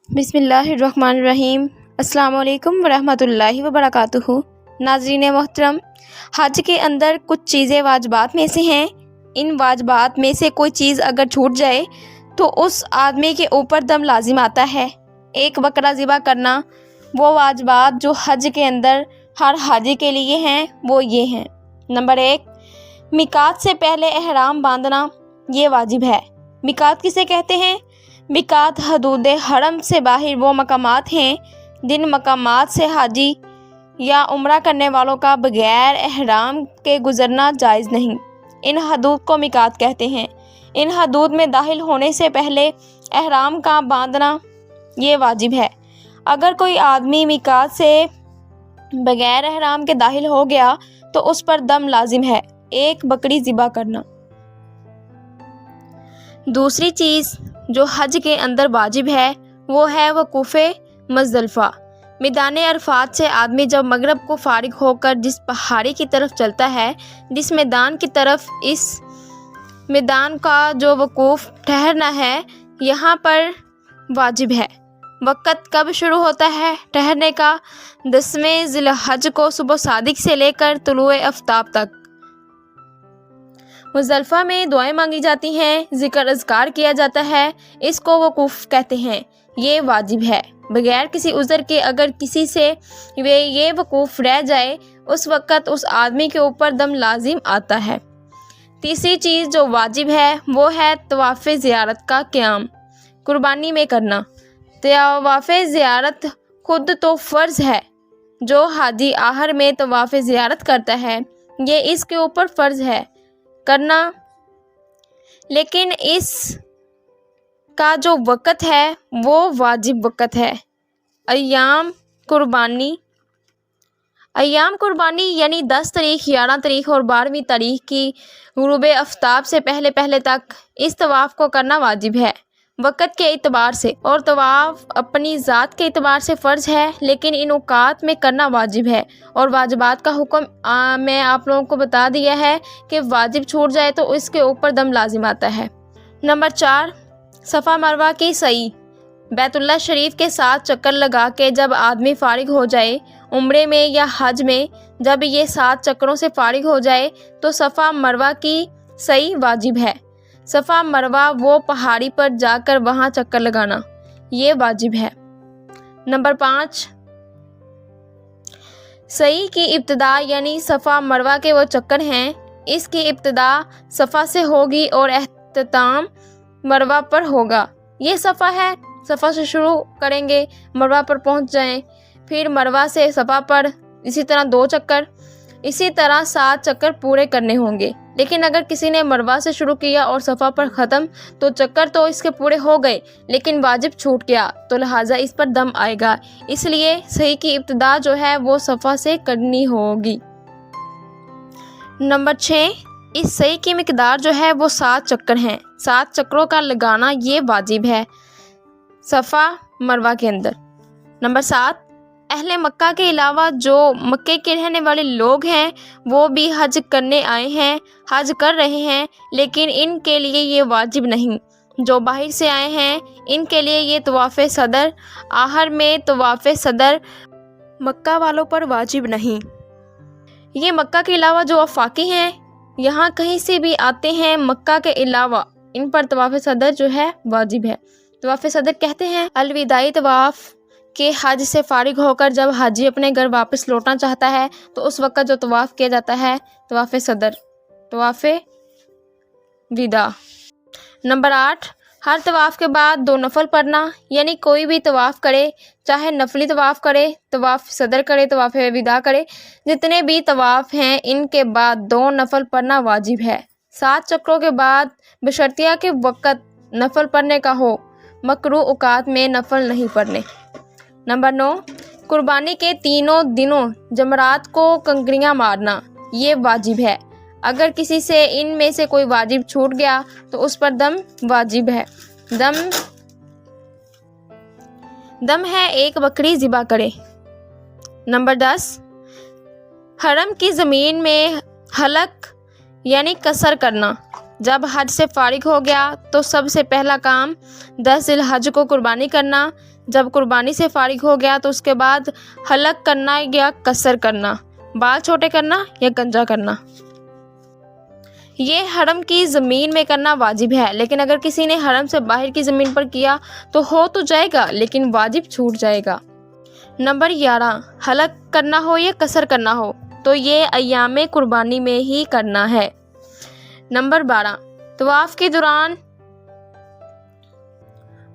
बिस्मिल्लाहिर्रहमानिर्रहीम। अस्सलाम वालेकुम वरहमतुल्लाहि वबरकातुहू। नाज़रीन मोहतरम, हज के अंदर कुछ चीज़ें वाजिबात में से हैं। इन वाजिबात में से कोई चीज़ अगर छूट जाए तो उस आदमी के ऊपर दम लाजिम आता है। एक बकरा ज़िबा करना, वो वाजिबात जो हज के अंदर हर हाजी के लिए हैं वो ये हैं। नंबर 1, मिकात से पहले एहराम बांधना, ये वाजिब है। मिकात किसे कहते हैं? मिकात हदूद हरम से बाहर वो मकामात हैं जिन मकामात से हाजी या उम्रा करने वालों का बगैर एहराम के गुज़रना जायज़ नहीं। इन हदूद को मिकात कहते हैं। इन हदूद में दाखिल होने से पहले एहराम का बांधना ये वाजिब है। अगर कोई आदमी मिकात से बगैर एहराम के दाखिल हो गया तो उस पर दम लाजिम है, एक बकरी ज़िबा करना। दूसरी चीज़ जो हज के अंदर वाजिब है वो है वक़ूफ़े मुज़दलिफ़ा। मैदान अरफ़ात से आदमी जब मगरिब को फ़ारिग होकर जिस पहाड़ी की तरफ चलता है, जिस मैदान की तरफ, इस मैदान का जो वक़ूफ़ ठहरना है यहाँ पर वाजिब है। वक़्त कब शुरू होता है ठहरने का? 10वें ज़िलहज को सुबह सादिक से लेकर तुलूए आफ्ताब तक। मुज़दलिफ़ा में दुआएं मांगी जाती हैं, ज़िक्र अज़कार किया जाता है, इसको वक़ूफ़ कहते हैं। ये वाजिब है। बगैर किसी उज़र के अगर किसी से ये वक़ूफ़ रह जाए उस वक़्त उस आदमी के ऊपर दम लाजिम आता है। तीसरी चीज़ जो वाजिब है वो है तवाफ़ ज़ियारत का क़याम, कुर्बानी में करना। तवाफ़ ज़ियारत खुद तो फ़र्ज़ है, जो हाजी आहर में तवाफ़ ज़ियारत करता है ये इसके ऊपर फ़र्ज़ है करना, लेकिन इस का जो वक़्त है वो वाजिब वक़्त है। अय्याम कुर्बानी यानी 10 तारीख़, 11 तारीख़ और 12वीं तारीख़ की गुरूब आफ्ताब से पहले पहले तक इस तवाफ़ को करना वाजिब है वक़्त के एतबार से, और तवाफ़ अपनी ज़ात के एतबार से फ़र्ज़ है, लेकिन इन औक़ात में करना वाजिब है। और वाजिबात का हुक्म मैं आप लोगों को बता दिया है कि वाजिब छूट जाए तो इसके ऊपर दम लाजिम आता है। नंबर 4, सफ़ा मरवा की सई। बैतुल्लाह शरीफ के 7 चक्कर लगा के जब आदमी फ़ारिग हो जाए उम्रे में या हज में, जब ये 7 चक्करों से फ़ारिग हो जाए तो सफ़ा मरवा की सई वाजिब है। सफ़ा मरवा वो पहाड़ी पर जाकर वहाँ चक्कर लगाना, ये वाजिब है। नंबर 5, सई की इब्तिदा यानी सफ़ा मरवा के वो चक्कर हैं, इसकी इब्तिदा सफ़ा से होगी और एहतताम मरवा पर होगा। ये सफ़ा है, सफ़ा से शुरू करेंगे, मरवा पर पहुँच जाएं, फिर मरवा से सफ़ा पर इसी तरह 2 चक्कर, इसी तरह 7 चक्कर पूरे करने होंगे। लेकिन अगर किसी ने मरवा से शुरू किया और सफ़ा पर ख़त्म तो चक्कर तो इसके पूरे हो गए लेकिन वाजिब छूट गया, तो लिहाजा इस पर दम आएगा। इसलिए सही की इब्तिदा जो है वो सफ़ा से करनी होगी। नंबर 6, इस सही की मिक़दार जो है वो 7 चक्कर हैं। 7 चक्करों का लगाना ये वाजिब है सफ़ा मरवा के अंदर। नंबर 7, अहले मक्का के अलावा जो मक्के के रहने वाले लोग हैं वो भी हज करने आए हैं, हज कर रहे हैं, लेकिन इनके लिए ये वाजिब नहीं। जो बाहर से आए हैं इनके लिए ये तवाफ़ सदर, आहर में तवाफ़ सदर मक्का वालों पर वाजिब नहीं। ये मक्का के अलावा जो आफाकी हैं, यहाँ कहीं से भी आते हैं मक्का के अलावा, इन पर तवाफ़ सदर जो है वाजिब है। तवाफ़ सदर कहते हैं अलविदाई तवाफ़ के हज से फ़ारिग होकर जब हाजी अपने घर वापस लौटना चाहता है तो उस वक़्त जो तवाफ़ किया जाता है तवाफ़ सदर, तवाफ़ विदा। नंबर 8, हर तवाफ़ के बाद 2 नफल पढ़ना, यानी कोई भी तवाफ़ करे, चाहे नफली तवाफ़ करे, तवाफ़ सदर करे, तवाफ़ विदा करे, जितने भी तवाफ़ हैं इनके बाद 2 नफल पढ़ना वाजिब है। 7 चक्रों के बाद बशर्तिया के वक़्त नफल पढ़ने का हो, मकरूह औक़ात में नफल नहीं पढ़ने। नंबर 9, कुर्बानी के 3 दिनों जमरात को कंकड़ियाँ मारना, ये वाजिब है। अगर किसी से इनमें से कोई वाजिब छूट गया तो उस पर दम वाजिब है। दम है एक बकरी ज़िबा करे। नंबर 10, हरम की ज़मीन में हलक यानी कसर करना جب حج سے فارغ ہو گیا تو سب سے پہلا کام 10 ذی الحج کو قربانی کرنا، جب قربانی سے فارغ ہو گیا تو اس کے بعد حلق کرنا یا قصر کرنا، بال چھوٹے کرنا یا گنجا کرنا۔ یہ حرم کی زمین میں کرنا واجب ہے، لیکن اگر کسی نے حرم سے باہر کی زمین پر کیا تو ہو تو جائے گا لیکن واجب چھوٹ جائے گا۔ نمبر 11، حلق کرنا ہو یا قصر کرنا ہو تو یہ ایام قربانی میں ہی کرنا ہے۔ نمبر 12، طواف کے دوران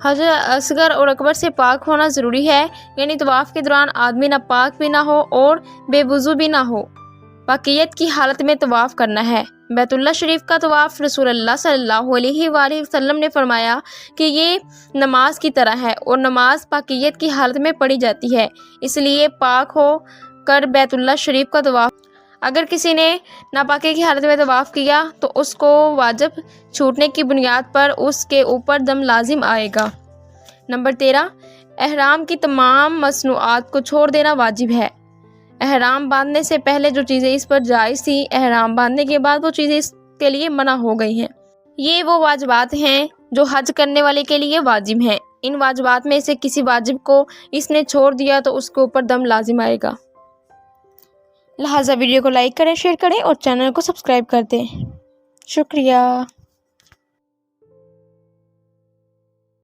حجر اصغر اور اکبر سے پاک ہونا ضروری ہے، یعنی طواف کے دوران آدمی نہ پاک بھی نہ ہو اور بے وضو بھی نہ ہو، پاکیت کی حالت میں طواف کرنا ہے۔ بیت اللہ شریف کا طواف رسول اللہ صلی اللہ علیہ وآلہ وسلم نے فرمایا کہ یہ نماز کی طرح ہے اور نماز پاکیت کی حالت میں پڑھی جاتی ہے، اس لیے پاک ہو کر بیت اللہ شریف کا طواف۔ اگر کسی نے ناپاکی کی حالت میں طواف کیا تو اس کو واجب چھوٹنے کی بنیاد پر اس کے اوپر دم لازم آئے گا۔ نمبر 13، احرام کی تمام مصنوعات کو چھوڑ دینا واجب ہے۔ احرام باندھنے سے پہلے جو چیزیں اس پر جائز تھیں، احرام باندھنے کے بعد وہ چیزیں اس کے لیے منع ہو گئی ہیں۔ یہ وہ واجبات ہیں جو حج کرنے والے کے لیے واجب ہیں۔ ان واجبات میں سے کسی واجب کو اس نے چھوڑ دیا تو اس کے اوپر دم لازم آئے گا۔ لہٰذا ویڈیو کو لائک کریں، شیئر کریں اور چینل کو سبسکرائب کر دیں۔ شکریہ۔